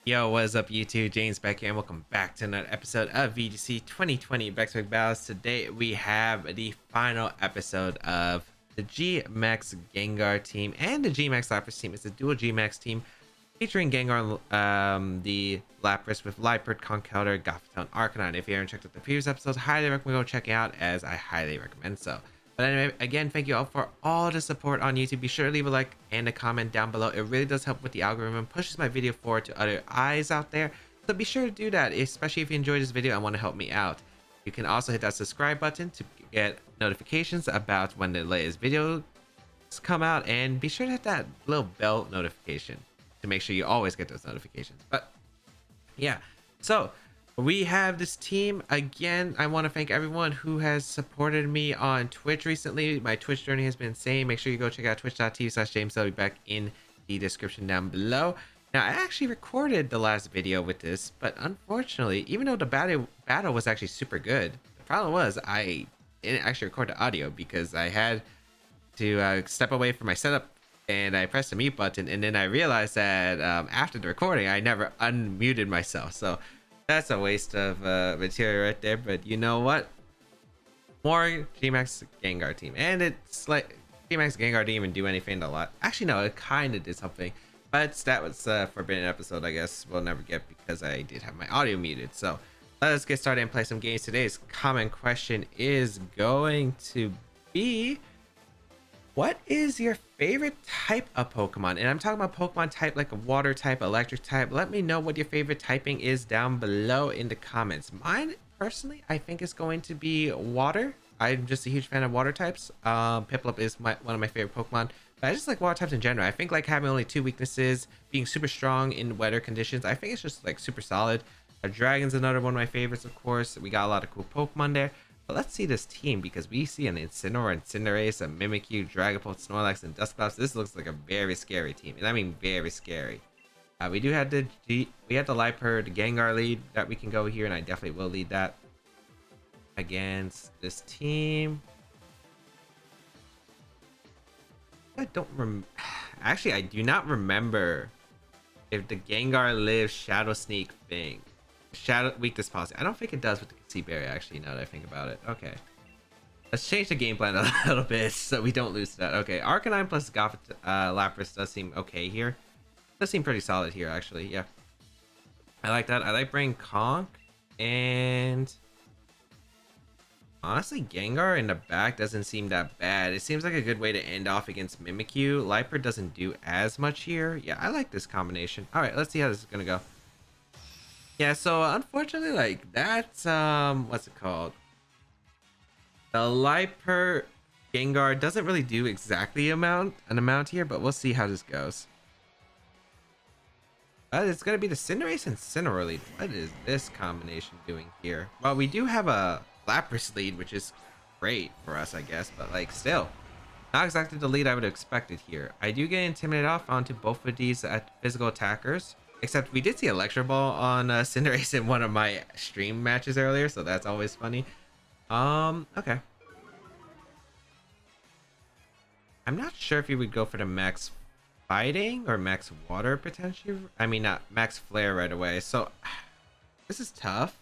Yo, what is up YouTube? James back here and welcome back to another episode of VGC 2020 Baek Battles. Today we have the final episode of the G-Max Gengar team and the G-Max Lapras team. It's a dual G-Max team featuring Gengar, the Lapras with Liepard, Conkeldurr, Gothitelle, and Arcanine. If you haven't checked out the previous episodes, highly recommend go check it out, as I highly recommend so. But anyway, again, thank you all for all the support on YouTube. Be sure to leave a like and a comment down below. It really does help with the algorithm, pushes my video forward to other eyes out there. So be sure to do that, especially if you enjoyed this video and want to help me out. You can also hit that subscribe button to get notifications about when the latest videos come out. And be sure to hit that little bell notification to make sure you always get those notifications. But yeah, so we have this team again. I want to thank everyone who has supported me on Twitch recently. My Twitch journey has been insane. Make sure you go check out twitch.tv/James. I'll be back in the description down below. Now, I actually recorded the last video with this, but unfortunately, even though the battle was actually super good, the problem was I didn't actually record the audio because I had to step away from my setup and I pressed the mute button, and then I realized that after the recording I never unmuted myself. So that's a waste of material right there. But you know what? More G-Max Gengar team. And it's like G-Max Gengar didn't even do anything a lot. Actually, no, it kind of did something. But that was a forbidden episode, I guess we'll never get because I did have my audio muted. So let's get started and play some games. Today's common question is going to be, what is your favorite type of Pokemon? And I'm talking about Pokemon type like a water type, electric type. Let me know what your favorite typing is down below in the comments. Mine, personally, I think is going to be water. I'm just a huge fan of water types. Piplup is one of my favorite Pokemon. But I just like water types in general. I think like having only 2 weaknesses, being super strong in weather conditions, I think it's just like super solid. A Dragon's another one of my favorites, of course. We got a lot of cool Pokemon there. But let's see this team, because we see an Incineroar, Cinderace, a Mimikyu, Dragapult, Snorlax, and Dusclops. This looks like a very scary team, and I mean very scary. We do have the Liepard Gengar lead that we can go here, and I definitely will lead that against this team. I don't actually, I do not remember if the Gengar lives Shadow Sneak thing. Shadow weakness policy. I don't think it does with the Kasib area, actually, now that I think about it. Okay, let's change the game plan a little bit so we don't lose that. Okay, Arcanine plus Lapras does seem okay here. Does seem pretty solid here, actually. Yeah, I like that. I like bringing Conk, and honestly, Gengar in the back doesn't seem that bad. It seems like a good way to end off against Mimikyu. Liepard doesn't do as much here. Yeah, I like this combination. All right, let's see how this is gonna go. Yeah, so unfortunately, like, that's what's it called, the Liepard Gengar doesn't really do exactly an amount here, but we'll see how this goes. It's gonna be the Cinderace and Incineroar lead. What is this combination doing here? Well, we do have a Lapras lead, which is great for us, I guess, but like still not exactly the lead I would have expected here. I do get intimidated off onto both of these physical attackers. Except we did see Electro Ball on Cinderace in one of my stream matches earlier, so that's always funny. Okay. I'm not sure if you would go for the max fighting or max water potentially. I mean, not max flare right away. So this is tough.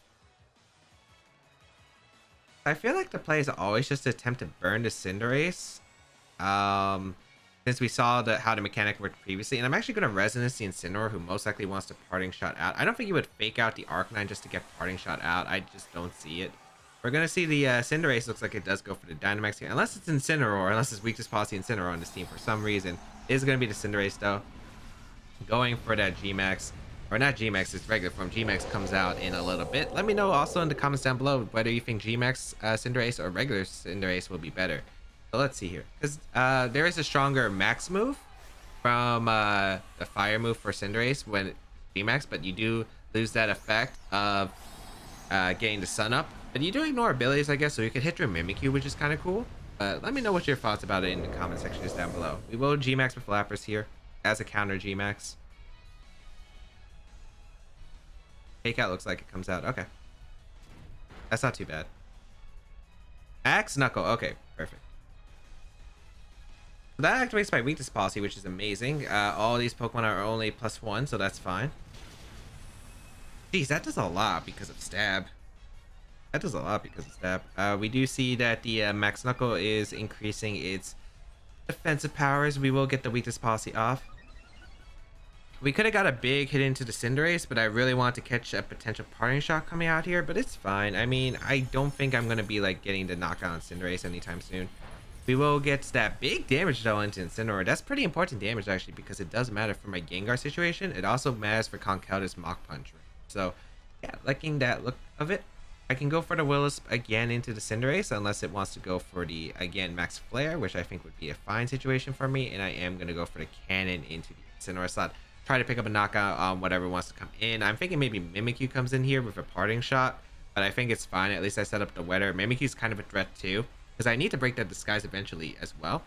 I feel like the play is always just to attempt to burn the Cinderace. Since we saw how the mechanic worked previously. And I'm actually going to Resonance the Incineroar, who most likely wants to Parting Shot out. I don't think you would fake out the Arcanine just to get Parting Shot out. I just don't see it. We're going to see the Cinderace looks like it does go for the Dynamax here. Unless it's Incineroar, unless it's weakest policy Incineroar on this team for some reason. It is going to be the Cinderace though. Going for that G-Max. Or not G-Max, it's regular form. G-Max comes out in a little bit. Let me know also in the comments down below whether you think G-Max Cinderace or regular Cinderace will be better. So let's see here, because there is a stronger max move from the fire move for Cinderace when G-Max, but you do lose that effect of getting the sun up. But you do ignore abilities, I guess, so you can hit your Mimikyu, which is kind of cool. But let me know what your thoughts about it in the comment section just down below. We will G-Max with Lapras here as a counter G-Max. Fake out looks like it comes out. Okay, that's not too bad. Axe Knuckle. Okay, perfect. That activates my weakness policy, which is amazing. All these Pokemon are only +1, so that's fine. Geez, that does a lot because of stab. That does a lot because of stab. We do see that the Max Knuckle is increasing its defensive powers. We will get the weakness policy off. We could have got a big hit into the Cinderace, but I really want to catch a potential parting shot coming out here, but it's fine. I mean, I don't think I'm going to be like getting the knockout on Cinderace anytime soon. We will get that big damage though into Incineroar. That's pretty important damage actually, because it does matter for my Gengar situation. It also matters for Conkeldurr's Mach Punch. So yeah, liking that look of it. I can go for the Will-O-Wisp again into the Cinderace unless it wants to go for the, again, Max Flare, which I think would be a fine situation for me. And I am going to go for the Cannon into the Incineroar slot. Try to pick up a knockout on whatever wants to come in. I'm thinking maybe Mimikyu comes in here with a parting shot, but I think it's fine. At least I set up the weather. Mimikyu's kind of a threat too, because I need to break that disguise eventually as well.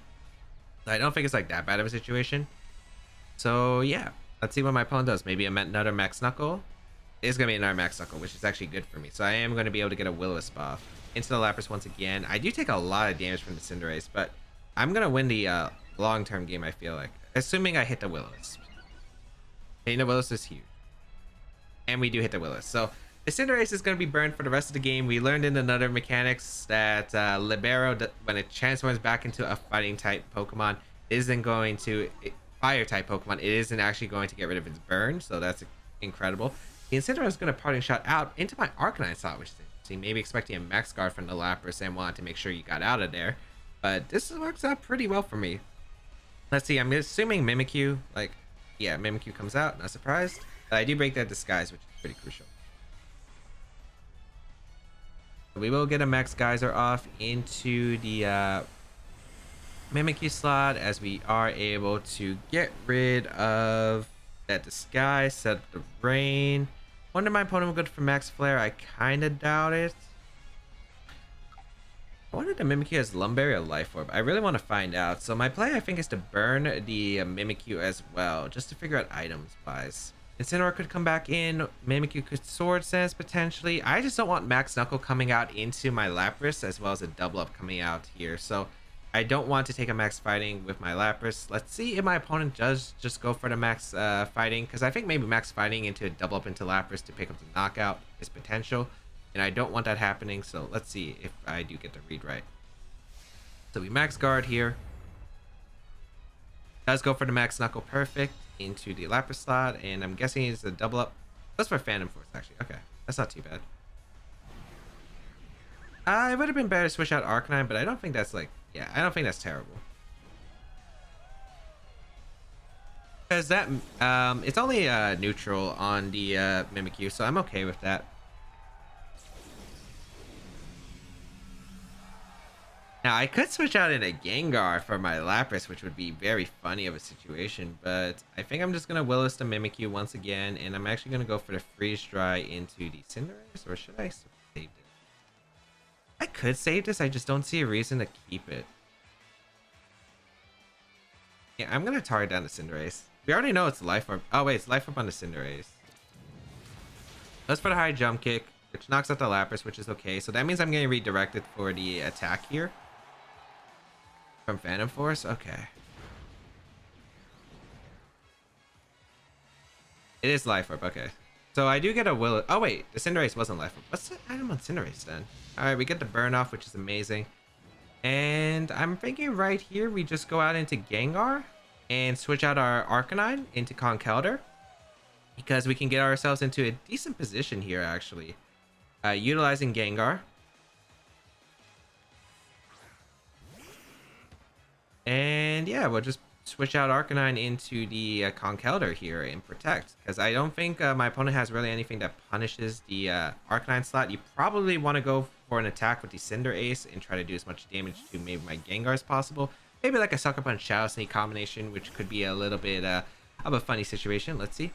So I don't think it's like that bad of a situation. So yeah, let's see what my opponent does. Maybe another Max Knuckle. It's going to be another Max Knuckle, which is actually good for me. So I am going to be able to get a Will-O-Wisp off. Into the Lapras once again. I do take a lot of damage from the Cinderace, but I'm going to win the long-term game, I feel like. Assuming I hit the Will-O-Wisp. Hitting the Will-O-Wisp is huge. And we do hit the Will-O-Wisp. So the Cinderace is going to be burned for the rest of the game. We learned in another mechanics that Libero, when it transforms back into a fighting type Pokemon, isn't going to... Fire type Pokemon, it isn't actually going to get rid of its burn. So that's incredible. The Incineroar is going to parting shot out into my Arcanine slot, which is interesting. Maybe expecting a Max Guard from the Lapras and wanted to make sure you got out of there. But this works out pretty well for me. Let's see, I'm assuming Mimikyu, like, yeah, Mimikyu comes out, not surprised. But I do break that disguise, which is pretty crucial. We will get a Max Geyser off into the Mimikyu slot as we are able to get rid of that disguise, set up the rain. Wonder my opponent will go for Max Flare. I kind of doubt it. I wonder if the Mimikyu has Lumberry or Life Orb. I really want to find out. So my play, I think, is to burn the Mimikyu as well, just to figure out items wise. Incineroar could come back in. Mimikyu could Sword Sense potentially. I just don't want Max Knuckle coming out into my Lapras, as well as a double up coming out here. So I don't want to take a Max Fighting with my Lapras. Let's see if my opponent does just go for the Max Fighting, because I think maybe Max Fighting into a double up into Lapras to pick up the knockout is potential, and I don't want that happening. So let's see if I do get the read right. So we Max Guard here. Does go for the Max Knuckle perfect into the Lapras slot, and I'm guessing it's a double up. That's for Phantom Force actually. Okay, that's not too bad. It would have been better to switch out Arcanine, but I don't think that's like, yeah, I don't think that's terrible. Because that, it's only neutral on the Mimikyu, so I'm okay with that. Now, I could switch out in a Gengar for my Lapras, which would be very funny of a situation, but I think I'm just going to Will-O-Wisp the Mimikyu once again, and I'm actually going to go for the Freeze Dry into the Cinderace, or should I save this? I could save this, I just don't see a reason to keep it. Yeah, I'm going to target down the Cinderace. We already know it's Life Orb. Oh wait, it's Life Orb on the Cinderace. That's for the high jump kick, which knocks out the Lapras, which is okay. So that means I'm getting redirected for the attack here. From Phantom Force? Okay. It is Life Orb, okay. So I do get a Will... Oh wait, the Cinderace wasn't Life Orb. What's the item on Cinderace then? Alright, we get the burn off, which is amazing. And I'm thinking right here, we just go out into Gengar and switch out our Arcanine into Conkeldurr, because we can get ourselves into a decent position here, actually. Utilizing Gengar. And yeah, we'll just switch out Arcanine into the Conkeldurr here and protect, because I don't think my opponent has really anything that punishes the Arcanine slot. You probably want to go for an attack with the Cinderace and try to do as much damage to maybe my Gengar as possible. Maybe like a Sucker Punch Shadow Sneak combination, which could be a little bit of a funny situation. Let's see.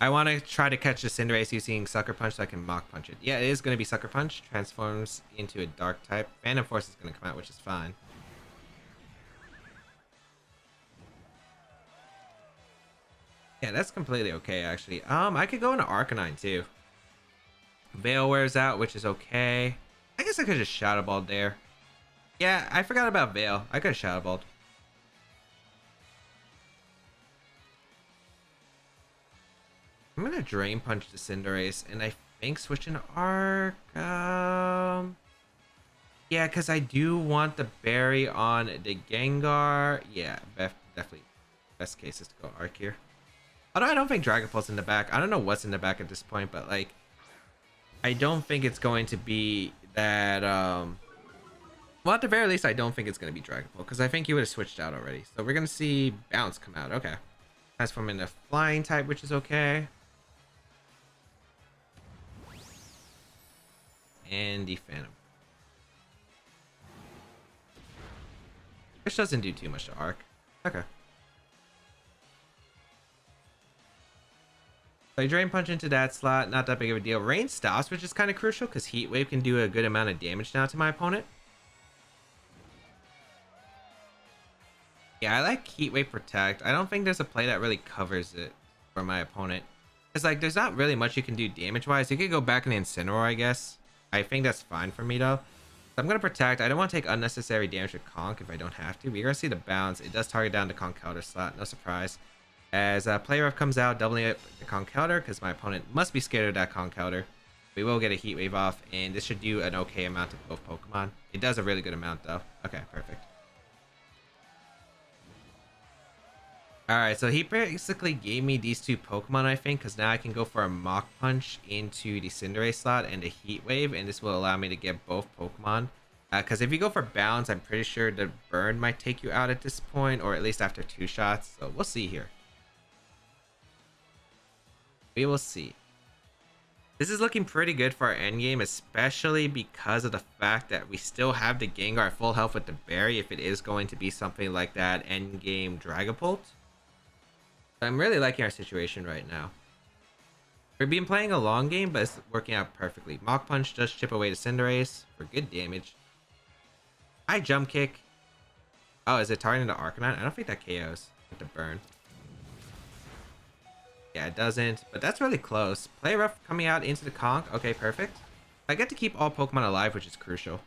I want to try to catch the Cinderace using Sucker Punch so I can Mach Punch it. Yeah, it is going to be Sucker Punch. Transforms into a Dark type. Phantom Force is going to come out, which is fine. Yeah, that's completely okay, actually. I could go into Arcanine, too. Veil wears out, which is okay. I guess I could just Shadow Balled there. Yeah, I forgot about Veil. I could have Shadow Balled. I'm gonna Drain Punch the Cinderace, and I think switching to Arc. Yeah, because I do want the berry on the Gengar. Yeah, definitely. Best case is to go Arc here. Although I don't think Dragon Pulse in the back. I don't know what's in the back at this point, but like, I don't think it's going to be that. Well, at the very least, I don't think it's going to be Dragon Pulse because I think he would have switched out already. So we're going to see Bounce come out. Okay. Transform into Flying type, which is okay. And the Phantom. Which doesn't do too much to Arc. Okay. So I Drain Punch into that slot. Not that big of a deal. Rain stops, which is kind of crucial because Heat Wave can do a good amount of damage now to my opponent. Yeah, I like Heat Wave Protect. I don't think there's a play that really covers it for my opponent. It's like there's not really much you can do damage-wise. You could go back in Incineroar, I guess. I think that's fine for me, though. So I'm going to Protect. I don't want to take unnecessary damage with Conk if I don't have to. We're going to see the bounce. It does target down the Conk counter slot. No surprise. As Play Rough comes out, doubling it with the Conk counter because my opponent must be scared of that Conk counter. We will get a Heat Wave off, and this should do an okay amount to both Pokemon. It does a really good amount, though. Okay, perfect. Alright, so he basically gave me these two Pokemon, I think, because now I can go for a Mach Punch into the Cinderace slot and the Heat Wave, and this will allow me to get both Pokemon. Because if you go for Bounce, I'm pretty sure the Burn might take you out at this point, or at least after 2 shots, so we'll see here. We will see. This is looking pretty good for our endgame, especially because of the fact that we still have the Gengar at full health with the Berry if it is going to be something like that endgame Dragapult. I'm really liking our situation right now. We've been playing a long game, but it's working out perfectly. Mach Punch does chip away to Cinderace for good damage. I Jump Kick. Oh, is it targeting the Arcanine? I don't think that KOs with the Burn. Yeah, it doesn't, but that's really close. Play Rough coming out into the Conk. Okay, perfect. I get to keep all Pokemon alive, which is crucial.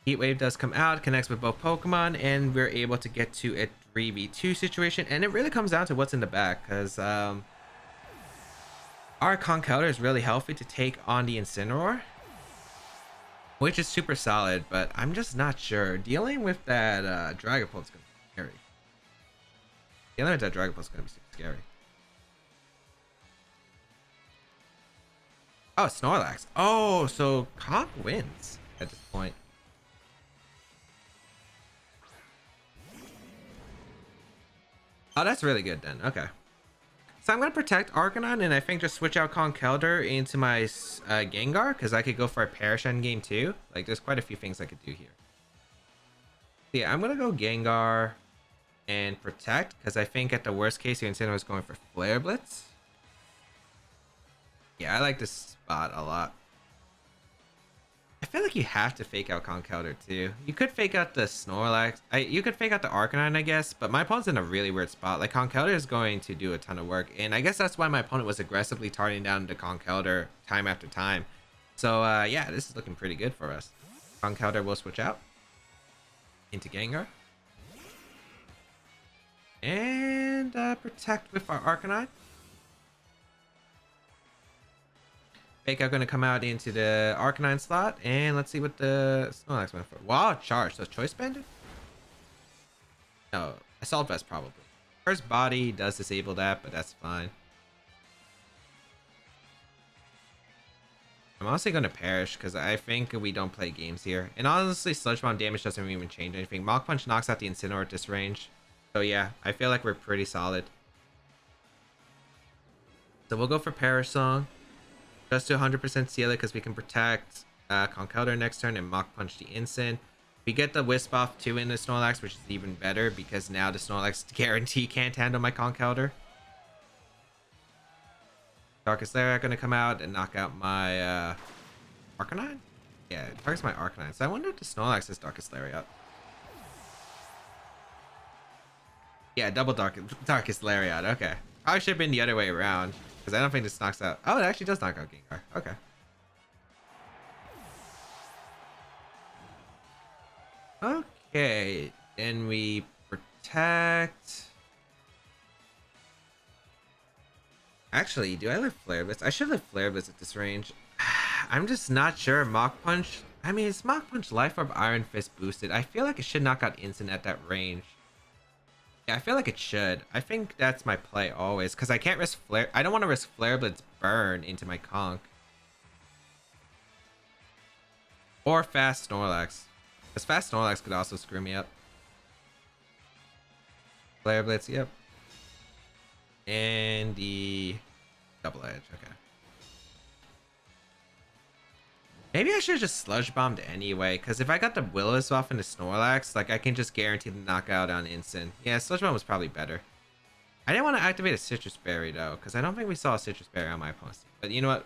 Heat Wave does come out, connects with both Pokemon, and we're able to get to a 3v2 situation. And it really comes down to what's in the back, because our Conk counter is really healthy to take on the Incineroar, which is super solid, but I'm just not sure. Dealing with that Dragapult is going to be scary. Dealing with that Dragapult is going to be super scary. Oh, Snorlax. Oh, so Conk wins at this point. Oh, that's really good then. Okay. So I'm going to protect Arcanine and I think just switch out Conkeldurr into my Gengar because I could go for a Perish endgame too. Like, there's quite a few things I could do here. So yeah, I'm going to go Gengar and protect because I think at the worst case, your Incineroar is going for Flare Blitz. Yeah, I like this spot a lot. I feel like you have to fake out Conkeldurr too. You could fake out the Snorlax. You could fake out the Arcanine, I guess, but my opponent's in a really weird spot. Like, Conkeldurr is going to do a ton of work, and I guess that's why my opponent was aggressively targeting down the Conkeldurr time after time. So, yeah, this is looking pretty good for us. Conkeldurr will switch out into Gengar. And protect with our Arcanine. Fake out going to come out into the Arcanine slot, and let's see what the Snorlax went for. Wow, charge. So Choice Bandit? No, Assault Vest probably. First Body does disable that, but that's fine. I'm honestly going to Perish because I think we don't play games here. And honestly, Sludge Bomb damage doesn't even change anything. Mach Punch knocks out the Incineroar at this range. So yeah, I feel like we're pretty solid. So we'll go for Perish Song. Just to 100% seal it because we can protect Conkeldurr next turn and Mach Punch the Incin. We get the Wisp off too in the Snorlax, which is even better because now the Snorlax guarantee can't handle my Conkeldurr. Darkest Lariat going to come out and knock out my Arcanine? Yeah, it targets my Arcanine. So I wonder if the Snorlax is Darkest Lariat. Yeah, double Darkest Lariat. Okay. Probably should have been the other way around. Because I don't think this knocks out. Oh, it actually does knock out Gengar. Okay. Okay. Then we protect. Actually, do I live Flare Blitz? I should live Flare Blitz at this range. I'm just not sure. Mach Punch. I mean, it's Mach Punch Life Orb Iron Fist boosted. I feel like it should knock out Instant at that range. Yeah, I feel like it should. I think that's my play always, because I can't risk Flare. I don't want to risk Flare Blitz burn into my Conk. Or Fast Snorlax. Because Fast Snorlax could also screw me up. Flare Blitz, yep. And the Double Edge, okay. Maybe I should have just Sludge Bombed anyway, because if I got the Willis off into Snorlax, like I can just guarantee the knockout on instant. Yeah, Sludge Bomb was probably better. I didn't want to activate a Sitrus Berry though, because I don't think we saw a Sitrus Berry on my opponent's team. But you know what?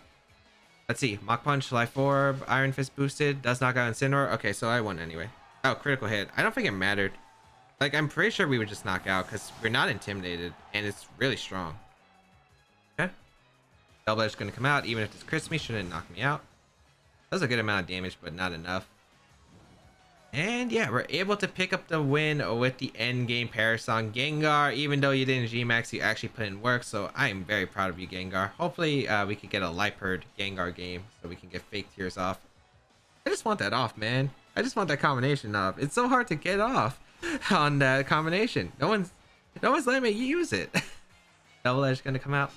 Let's see. Mach Punch, Life Orb, Iron Fist boosted, does knock out Incineroar. Okay, so I won anyway. Oh, critical hit. I don't think it mattered. Like, I'm pretty sure we would just knock out because we're not intimidated and it's really strong. Okay. Double Edge is going to come out. Even if this crits me, shouldn't knock me out. That was a good amount of damage, but not enough. And yeah, we're able to pick up the win with the end game Parasong. Gengar, even though you didn't Gmax, you actually put in work. So I am very proud of you, Gengar. Hopefully we can get a Liepard Gengar game so we can get fake tears off. I just want that off, man. I just want that combination off. It's so hard to get off on that combination. No one's letting me use it. Double Edge gonna come out,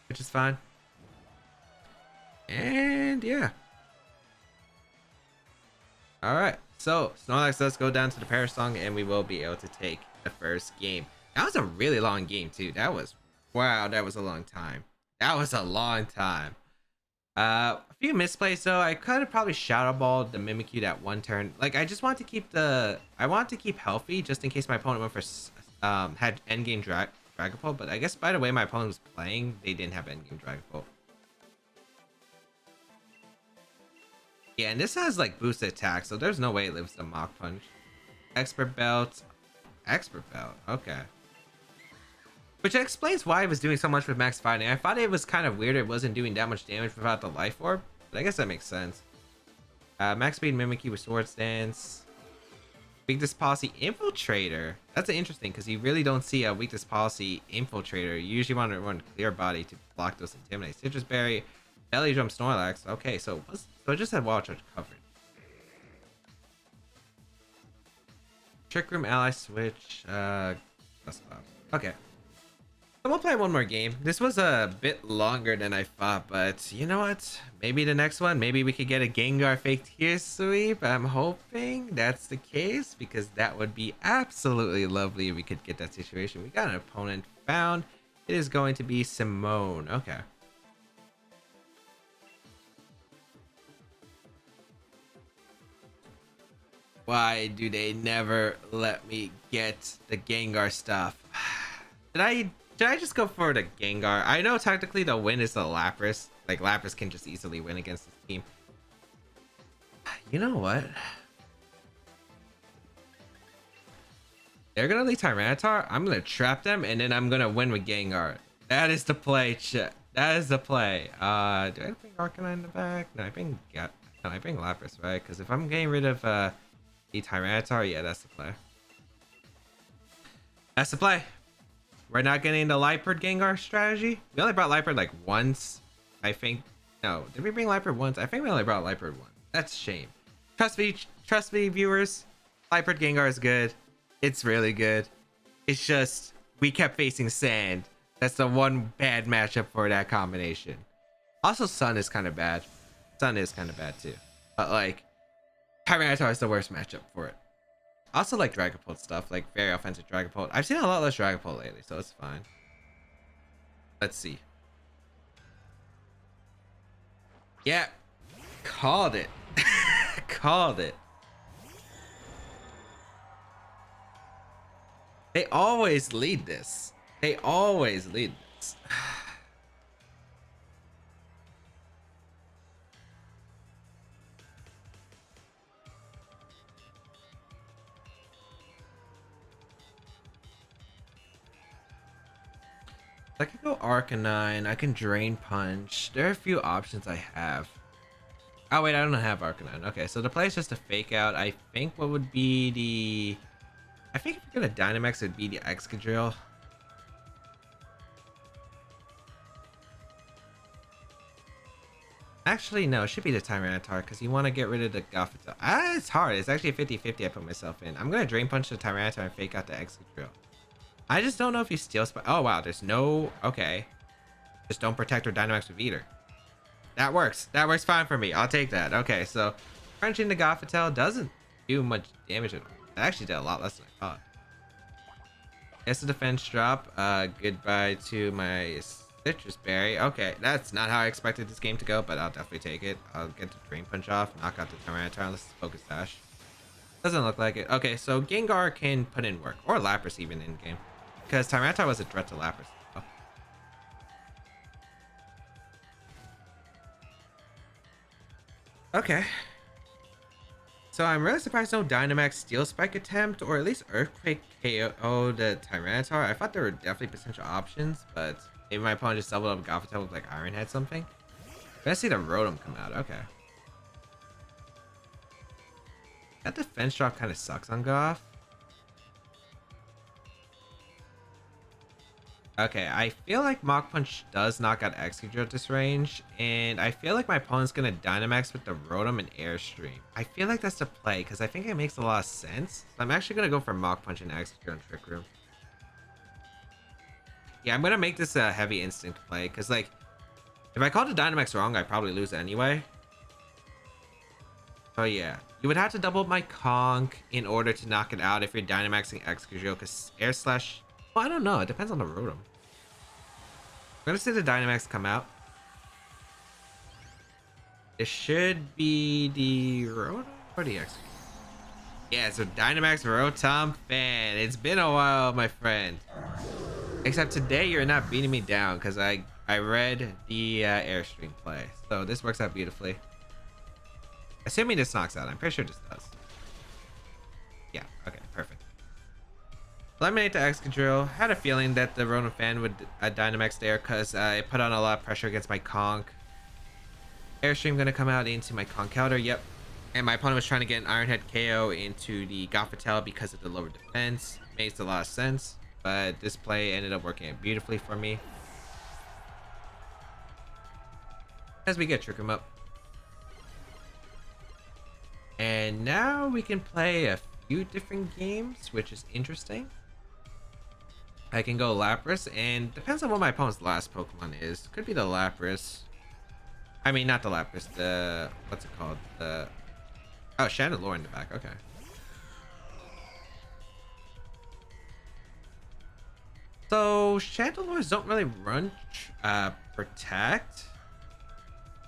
which is fine. And yeah. Alright, so Snorlax does go down to the Parasong and we will be able to take the first game. That was a really long game too. That was, wow, that was a long time. That was a long time. A few misplays though. I could have probably Shadow Balled the Mimikyu that one turn. Like I just want to keep I want to keep healthy just in case my opponent went for had endgame Dragapult. But I guess by the way my opponent was playing, they didn't have endgame Dragapult. Yeah, and this has like boosted attack, so there's no way it lives the Mach Punch. Expert Belt. Expert Belt, okay. Which explains why it was doing so much with max fighting. I thought it was kind of weird it wasn't doing that much damage without the Life Orb, but I guess that makes sense. Max speed Mimikyu with Swords Dance. Weakness Policy Infiltrator. That's interesting because you really don't see a Weakness Policy Infiltrator. You usually want to run Clear Body to block those Intimidate. Citrus Berry. Belly Drum Snorlax. Okay, so I just had Wild Charge covered. Trick Room Ally Switch. Okay. So we'll play one more game. This was a bit longer than I thought, but you know what? Maybe the next one, maybe we could get a Gengar fake tier sweep. I'm hoping that's the case because that would be absolutely lovely if we could get that situation. We got an opponent found. It is going to be Simone. Okay. Why do they never let me get the Gengar stuff? Did I just go for the Gengar? I know technically the win is the Lapras. Like Lapras can just easily win against this team. You know what? They're gonna lead Tyranitar. I'm gonna trap them and then I'm gonna win with Gengar. That is the play, chat. That is the play. Do I bring Arcanine in the back? No, I bring Lapras, right? Because if I'm getting rid of the Tyranitar, yeah, that's the play. That's the play. We're not getting the Liepard Gengar strategy. We only brought Liepard like once, I think. No, did we bring Liepard once? I think we only brought Liepard once. That's a shame. Trust me, viewers. Liepard Gengar is good. It's really good. It's just we kept facing Sand. That's the one bad matchup for that combination. Also, Sun is kind of bad. Sun is kind of bad too. But like, Tyranitar is the worst matchup for it. I also like Dragapult stuff, like very offensive Dragapult. I've seen a lot less Dragapult lately, so it's fine. Let's see. Yeah, called it. Called it. They always lead this. They always lead this. I can go Arcanine. I can Drain Punch. There are a few options I have. Oh wait, I don't have Arcanine. Okay, so the play is just a fake out. I think what would be the... I think if you're gonna Dynamax, it would be the Excadrill. Actually, no, it should be the Tyranitar because you want to get rid of the Gothitelle. Ah, it's hard. It's actually a 50-50 I put myself in. I'm going to Drain Punch the Tyranitar and fake out the Excadrill. I just don't know if you Steel Spike. Oh, wow. There's no... Okay. Just don't protect or Dynamax with Eater. That works. That works fine for me. I'll take that. Okay, so crunching the Gothitelle doesn't do much damage at all. It actually did a lot less than I thought. It's a defense drop. Goodbye to my Sitrus Berry. Okay, that's not how I expected this game to go, but I'll definitely take it. I'll get the Drain Punch off, knock out the Tyranitar. Let's focus Sash. Doesn't look like it. Okay, so Gengar can put in work, or Lapras even in game, because Tyranitar was a threat to Lapras. Oh. Okay. So I'm really surprised no Dynamax Steel Spike attempt, or at least Earthquake KO the Tyranitar. I thought there were definitely potential options, but maybe my opponent just doubled up Gothitelle with like Iron Head something. I'm gonna see the Rotom come out. Okay. That defense drop kind of sucks on Goth. Okay, I feel like Mach Punch does knock out Excadrill at this range, and I feel like my opponent's gonna Dynamax with the Rotom and Airstream. I feel like that's the play, because I think it makes a lot of sense. So I'm actually gonna go for Mach Punch and Excadrill and Trick Room. Yeah, I'm gonna make this a heavy instinct play, because like, if I called the Dynamax wrong, I'd probably lose anyway. So yeah, you would have to double my Conk in order to knock it out if you're Dynamaxing Excadrill, because Air Slash... Well, I don't know. It depends on the Rotom. I'm gonna see the Dynamax come out. It should be the Rotom or the X. Yeah, so Dynamax Rotom-Fan. It's been a while, my friend. Except today you're not beating me down because I read the Airstream play. So this works out beautifully. Assuming this knocks out. I'm pretty sure this does. Yeah, okay, perfect. Eliminate the Excadrill. Had a feeling that the Rotom-Fan would Dynamax there because it put on a lot of pressure against my Conk. Airstream gonna come out into my Conk counter. Yep. And my opponent was trying to get an Iron Head KO into the Gothitelle because of the lower defense. Makes a lot of sense. But this play ended up working out beautifully for me. As we get Trick 'em up. And now we can play a few different games, which is interesting. I can go Lapras, and depends on what my opponent's last Pokemon is. Could be the Lapras. I mean, not the Lapras, the... What's it called? The... Oh, Chandelure in the back, okay. So, Chandelures don't really run Protect.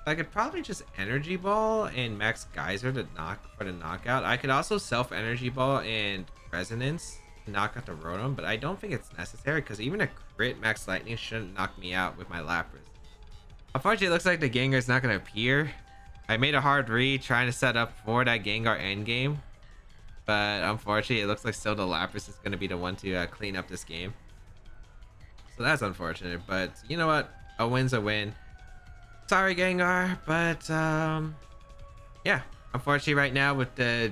I could probably just Energy Ball and Max Geyser to for the knockout. I could also self Energy Ball and Resonance to knock out the Rotom, but I don't think it's necessary because even a crit Max Lightning shouldn't knock me out with my Lapras. Unfortunately, it looks like the Gengar is not going to appear. I made a hard read trying to set up for that Gengar endgame, but unfortunately, it looks like still the Lapras is going to be the one to clean up this game. So that's unfortunate, but you know what? A win's a win. Sorry, Gengar, but yeah, unfortunately right now with the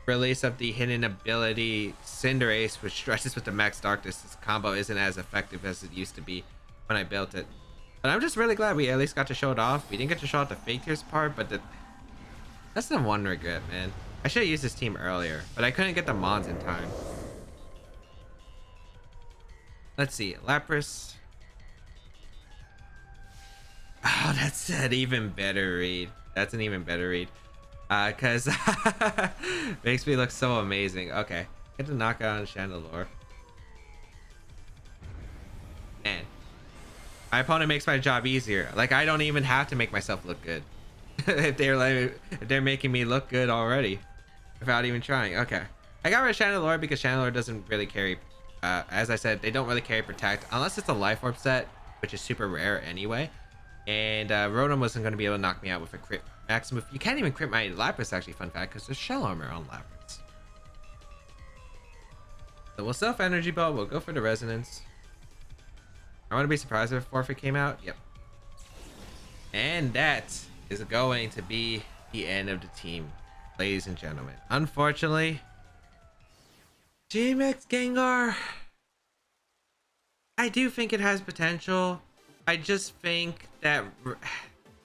release of the hidden ability Cinderace, which stretches with the Max Darkness, this combo isn't as effective as it used to be when I built it. But I'm just really glad we at least got to show it off. We didn't get to show off the fake tears part, but that's the one regret, man. I should have used this team earlier, but I couldn't get the Mons in time. Let's see, Lapras. Oh, that's an even better read. That's an even better read. Cause makes me look so amazing. Okay, get the knockout on Chandelure. Man, my opponent makes my job easier. Like I don't even have to make myself look good. if they're making me look good already, without even trying. Okay, I got rid of Chandelure because Chandelure doesn't really carry. As I said, they don't really carry Protect unless it's a Life Orb set, which is super rare anyway. And Rotom wasn't going to be able to knock me out with a crit max move. You can't even crit my Lapras, actually, fun fact, because there's Shell Armor on Lapras. So we'll self Energy Ball. We'll go for the Resonance. I want to be surprised if Forfeit came out. Yep. And that is going to be the end of the team, ladies and gentlemen. Unfortunately, Gmax Gengar, I do think it has potential. I just think that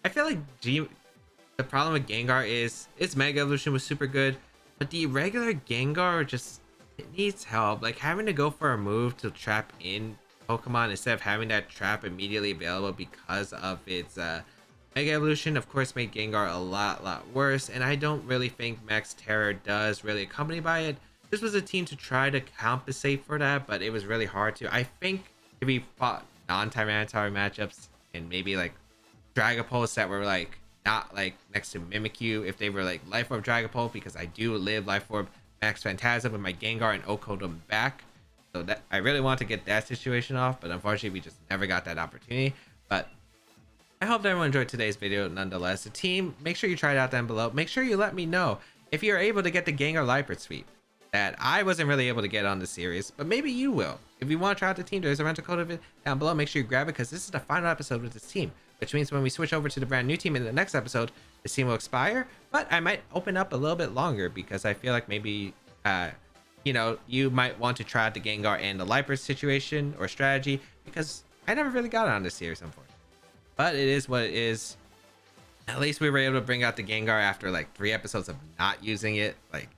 I feel like the problem with Gengar is its Mega Evolution was super good, but the regular Gengar just, it needs help. Like having to go for a move to trap in Pokemon instead of having that trap immediately available because of its Mega Evolution, of course, made Gengar a lot worse. And I don't really think Max Terror does really accompany by it. This was a team to try to compensate for that, but it was really hard to. I think if we fought non-Tyranitar matchups and maybe like Dragapults that were like not like next to Mimikyu, if they were like Life Orb Dragapult, because I do live Life Orb Max Phantasm with my Gengar and Okodum back. So that I really want to get that situation off, but unfortunately we just never got that opportunity. But I hope everyone enjoyed today's video nonetheless. The team, make sure you try it out down below. Make sure you let me know if you're able to get the Gengar Liepard sweep that I wasn't really able to get on the series, but maybe you will. If you want to try out the team, there's a rental code of it down below. Make sure you grab it because this is the final episode with this team, which means when we switch over to the brand new team in the next episode, this team will expire, but I might open up a little bit longer because I feel like maybe, you know, you might want to try out the Gengar and the Liepard situation or strategy because I never really got it on this series, unfortunately. But it is what it is. At least we were able to bring out the Gengar after like 3 episodes of not using it. Like,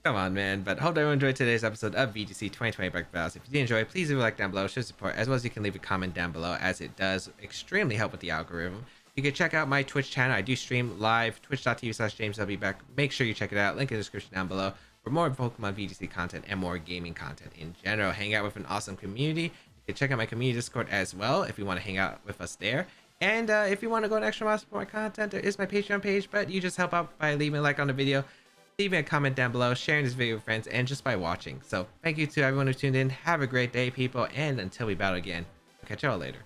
come on, man. But hope everyone enjoyed today's episode of VGC 2020 Baek Battles. If you did enjoy, please leave a like down below, show support, as well as you can leave a comment down below, as it does extremely help with the algorithm. You can check out my Twitch channel. I do stream live, twitch.tv/JamesWB. Make sure you check it out. Link in the description down below for more Pokemon VGC content and more gaming content in general. Hang out with an awesome community. You can check out my community Discord as well if you want to hang out with us there. And if you want to go an extra mile support my content, there is my Patreon page, but you just help out by leaving a like on the video, leaving a comment down below, sharing this video with friends, and just by watching. So thank you to everyone who tuned in. Have a great day, people, and until we battle again, I'll catch y'all later.